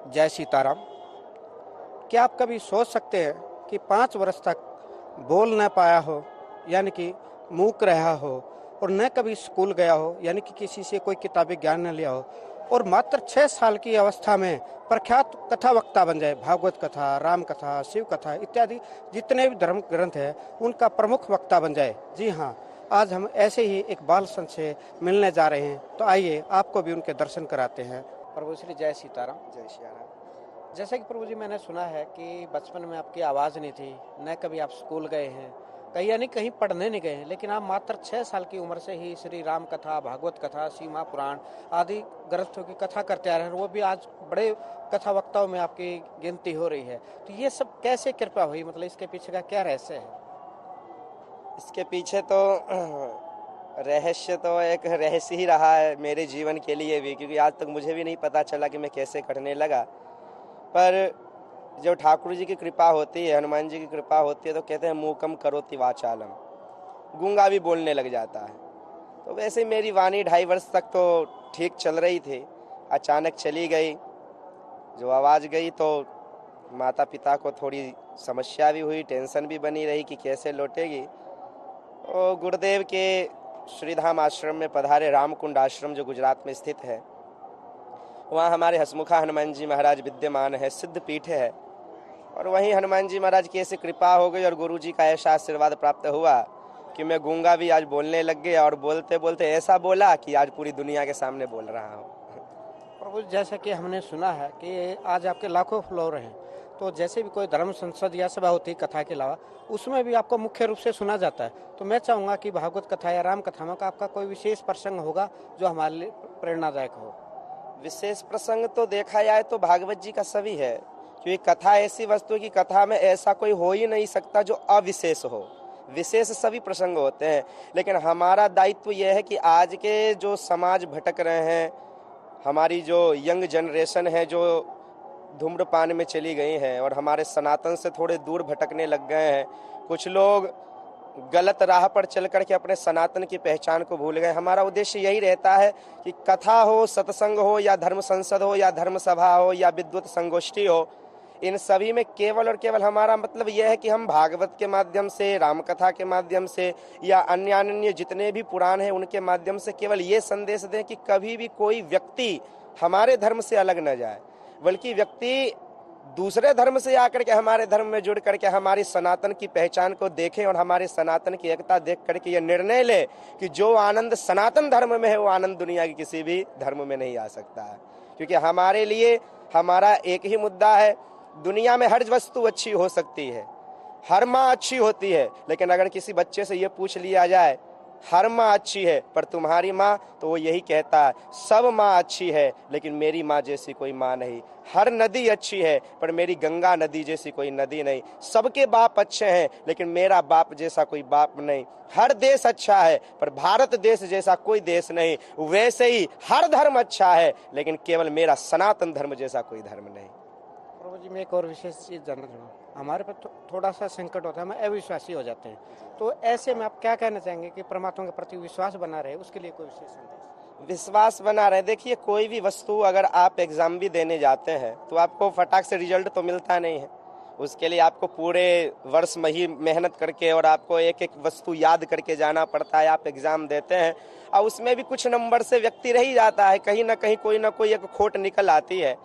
जय सीताराम। क्या आप कभी सोच सकते हैं कि 5 वर्ष तक बोल न पाया हो, यानी कि मूक रहा हो, और न कभी स्कूल गया हो, यानी कि किसी से कोई किताबी ज्ञान न लिया हो, और मात्र 6 साल की अवस्था में प्रख्यात कथा वक्ता बन जाए। भागवत कथा, राम कथा, शिव कथा इत्यादि जितने भी धर्म ग्रंथ हैं उनका प्रमुख वक्ता बन जाए। जी हाँ, आज हम ऐसे ही एक बाल संत से मिलने जा रहे हैं, तो आइए आपको भी उनके दर्शन कराते हैं। प्रभु श्री जय सीताराम। जय श्री राम। जैसे कि प्रभु जी, मैंने सुना है कि बचपन में आपकी आवाज़ नहीं थी, न कभी आप स्कूल गए हैं, कहीं यानी कहीं पढ़ने नहीं गए हैं, लेकिन आप मात्र 6 साल की उम्र से ही श्री राम कथा, भागवत कथा, शिव महापुराण आदि ग्रंथों की कथा करते आ रहे हैं, और वो भी आज बड़े कथा वक्ताओं में आपकी गिनती हो रही है। तो ये सब कैसे कृपा हुई, मतलब इसके पीछे का क्या रहस्य है? इसके पीछे तो रहस्य तो एक रहस्य ही रहा है मेरे जीवन के लिए भी, क्योंकि आज तक मुझे भी नहीं पता चला कि मैं कैसे करने लगा। पर जो ठाकुर जी की कृपा होती है, हनुमान जी की कृपा होती है, तो कहते हैं मूकम करोति वाचालम, गूंगा भी बोलने लग जाता है। तो वैसे ही मेरी वाणी 2.5 वर्ष तक तो ठीक चल रही थी। अचानक चली गई, जो आवाज़ गई तो माता पिता को थोड़ी समस्या भी हुई, टेंशन भी बनी रही कि कैसे लौटेगी। और गुरुदेव के श्रीधाम आश्रम में पधारे, रामकुंड आश्रम जो गुजरात में स्थित है, वहाँ हमारे हसमुखा हनुमान जी महाराज विद्यमान है, सिद्ध पीठ है। और वहीं हनुमान जी महाराज की ऐसी कृपा हो गई और गुरु जी का ऐसा आशीर्वाद प्राप्त हुआ कि मैं गूंगा भी आज बोलने लग गया, और बोलते बोलते ऐसा बोला कि आज पूरी दुनिया के सामने बोल रहा हूँ। प्रभु, जैसा कि हमने सुना है कि आज आपके लाखों फ्लोर हैं, तो जैसे भी कोई धर्म संसद या सभा होती है कथा के अलावा, उसमें भी आपको मुख्य रूप से सुना जाता है। तो मैं चाहूँगा कि भागवत कथा या राम कथा में का आपका कोई विशेष प्रसंग होगा जो हमारे लिए प्रेरणादायक हो। विशेष प्रसंग तो देखा जाए तो भागवत जी का सभी है, क्योंकि कथा ऐसी वस्तु है कि कथा में ऐसा कोई हो ही नहीं सकता जो अविशेष हो। विशेष सभी प्रसंग होते हैं, लेकिन हमारा दायित्व यह है कि आज के जो समाज भटक रहे हैं, हमारी जो यंग जनरेशन है जो धूम्रपान में चली गई हैं और हमारे सनातन से थोड़े दूर भटकने लग गए हैं, कुछ लोग गलत राह पर चल करके अपने सनातन की पहचान को भूल गए। हमारा उद्देश्य यही रहता है कि कथा हो, सत्संग हो, या धर्म संसद हो, या धर्म सभा हो, या विद्वत संगोष्ठी हो, इन सभी में केवल और केवल हमारा मतलब यह है कि हम भागवत के माध्यम से, राम कथा के माध्यम से, या अन्य अन्य जितने भी पुराण हैं उनके माध्यम से केवल ये संदेश दें कि कभी भी कोई व्यक्ति हमारे धर्म से अलग न जाए, बल्कि व्यक्ति दूसरे धर्म से आकर के हमारे धर्म में जुड़ करके हमारी सनातन की पहचान को देखें और हमारी सनातन की एकता देख करके ये निर्णय ले कि जो आनंद सनातन धर्म में है वो आनंद दुनिया के किसी भी धर्म में नहीं आ सकता है। क्योंकि हमारे लिए हमारा एक ही मुद्दा है, दुनिया में हर वस्तु अच्छी हो सकती है, हर माँ अच्छी होती है, लेकिन अगर किसी बच्चे से ये पूछ लिया जाए हर माँ अच्छी है पर तुम्हारी माँ, तो वो यही कहता है सब माँ अच्छी है लेकिन मेरी माँ जैसी कोई माँ नहीं। हर नदी अच्छी है पर मेरी गंगा नदी जैसी कोई नदी नहीं। सबके बाप अच्छे हैं लेकिन मेरा बाप जैसा कोई बाप नहीं। हर देश अच्छा है पर भारत देश जैसा कोई देश नहीं। वैसे ही हर धर्म अच्छा है लेकिन केवल मेरा सनातन धर्म जैसा कोई धर्म नहीं। प्रभु जी, मैं एक और विशेष चीज़ जानना चाहूँगा। हमारे पर थोड़ा सा संकट होता है, हम अविश्वासी हो जाते हैं, तो ऐसे में आप क्या कहना चाहेंगे कि परमात्मा के प्रति विश्वास बना रहे, उसके लिए कोई विशेष संदेश? विश्वास बना रहे, देखिए कोई भी वस्तु अगर आप एग्जाम भी देने जाते हैं तो आपको फटाक से रिजल्ट तो मिलता नहीं है। उसके लिए आपको पूरे वर्ष में ही मेहनत करके और आपको एक एक वस्तु याद करके जाना पड़ता है। आप एग्जाम देते हैं और उसमें भी कुछ नंबर से व्यक्ति रह ही जाता है, कहीं ना कहीं कोई ना कोई एक खोट निकल आती है।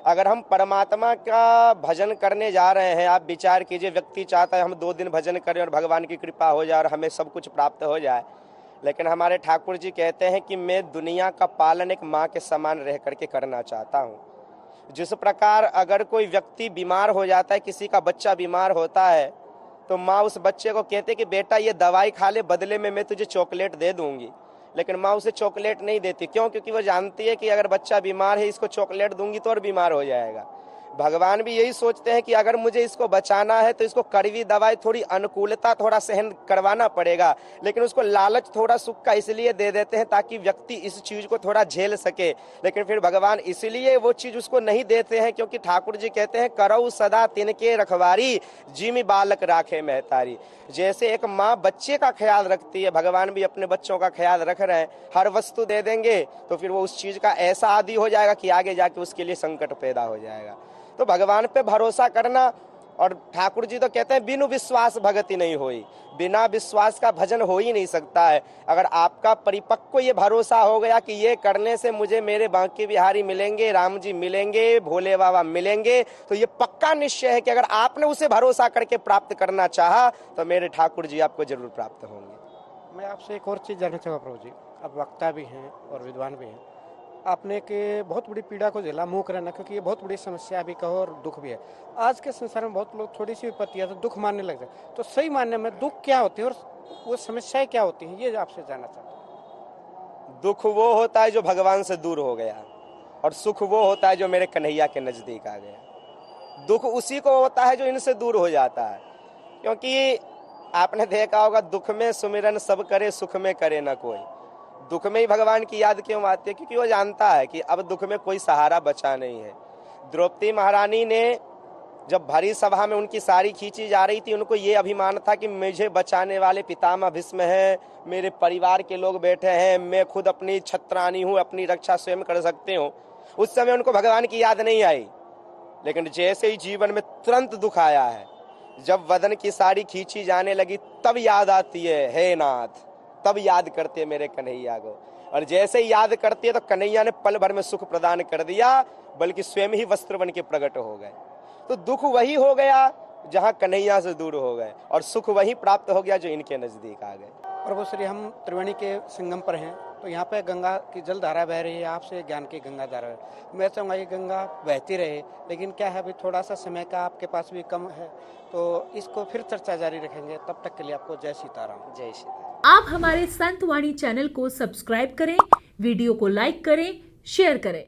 अगर हम परमात्मा का भजन करने जा रहे हैं, आप विचार कीजिए, व्यक्ति चाहता है हम 2 दिन भजन करें और भगवान की कृपा हो जाए और हमें सब कुछ प्राप्त हो जाए, लेकिन हमारे ठाकुर जी कहते हैं कि मैं दुनिया का पालन एक माँ के समान रह करके करना चाहता हूँ। जिस प्रकार अगर कोई व्यक्ति बीमार हो जाता है, किसी का बच्चा बीमार होता है, तो माँ उस बच्चे को कहते कि बेटा ये दवाई खा ले, बदले में मैं तुझे चॉकलेट दे दूंगी। लेकिन माँ उसे चॉकलेट नहीं देती, क्यों? क्योंकि वो जानती है कि अगर बच्चा बीमार है, इसको चॉकलेट दूंगी तो और बीमार हो जाएगा। भगवान भी यही सोचते हैं कि अगर मुझे इसको बचाना है तो इसको कड़वी दवाई थोड़ी अनुकूलता थोड़ा सहन करवाना पड़ेगा, लेकिन उसको लालच थोड़ा सुख का इसलिए दे देते हैं ताकि व्यक्ति इस चीज को थोड़ा झेल सके। लेकिन फिर भगवान इसलिए वो चीज उसको नहीं देते हैं क्योंकि ठाकुर जी कहते हैं करऊ सदा तिनके रखवारी जिमि बालक राखे महतारी। जैसे एक माँ बच्चे का ख्याल रखती है, भगवान भी अपने बच्चों का ख्याल रख रहे हैं। हर वस्तु दे देंगे तो फिर वो उस चीज का ऐसा आदी हो जाएगा कि आगे जाके उसके लिए संकट पैदा हो जाएगा। तो भगवान पे भरोसा करना, और ठाकुर जी तो कहते हैं बिनु विश्वास भगति नहीं होई, बिना विश्वास का भजन हो ही नहीं सकता है। अगर आपका परिपक्व ये भरोसा हो गया कि ये करने से मुझे मेरे बांके बिहारी मिलेंगे, राम जी मिलेंगे, भोले बाबा मिलेंगे, तो ये पक्का निश्चय है कि अगर आपने उसे भरोसा करके प्राप्त करना चाहा तो मेरे ठाकुर जी आपको जरूर प्राप्त होंगे। मैं आपसे एक और चीज़ जानना चाहूँगा प्रभु जी, अब वक्ता भी हैं और विद्वान भी हैं, आपने एक बहुत बड़ी पीड़ा को झेला मूक रहना, क्योंकि ये बहुत बड़ी समस्या भी कहो और दुख भी है। आज के संसार में बहुत लोग थोड़ी सी विपत्ति है तो दुख मानने लग जाए, तो सही मानने में दुख क्या होती है और वो समस्याएं क्या होती हैं, ये आपसे जानना चाहता हूँ। दुख वो होता है जो भगवान से दूर हो गया, और सुख वो होता है जो मेरे कन्हैया के नजदीक आ गया। दुख उसी को होता है जो इनसे दूर हो जाता है, क्योंकि आपने देखा होगा दुख में सुमिरन सब करे, सुख में करे ना कोई। दुख में ही भगवान की याद क्यों आती है? क्योंकि वो जानता है कि अब दुख में कोई सहारा बचा नहीं है। द्रौपदी महारानी ने जब भरी सभा में उनकी साड़ी खींची जा रही थी, उनको ये अभिमान था कि मुझे बचाने वाले पितामह भीष्म हैं, मेरे परिवार के लोग बैठे हैं, मैं खुद अपनी छत्रानी हूँ, अपनी रक्षा स्वयं कर सकते हूँ। उस समय उनको भगवान की याद नहीं आई, लेकिन जैसे ही जीवन में तुरंत दुख आया है, जब वदन की साड़ी खींची जाने लगी तब याद आती है, हे नाथ, तब याद करते हैं मेरे कन्हैया को। और जैसे ही याद करती है तो कन्हैया ने पल भर में सुख प्रदान कर दिया, बल्कि स्वयं ही वस्त्र बन के प्रकट हो गए। तो दुख वही हो गया जहां कन्हैया से दूर हो गए, और सुख वही प्राप्त हो गया जो इनके नजदीक आ गए। प्रभु श्री, हम त्रिवेणी के संगम पर हैं, तो यहाँ पे गंगा की जल धारा बह रही है, आपसे ज्ञान की गंगा धारा है। मैं चाहूँगा ये गंगा बहती रहे, लेकिन क्या है अभी थोड़ा सा समय का आपके पास भी कम है, तो इसको फिर चर्चा जारी रखेंगे। तब तक के लिए आपको जय सीताराम। जय श्री राम। आप हमारे संतवाणी चैनल को सब्सक्राइब करें, वीडियो को लाइक करें, शेयर करें।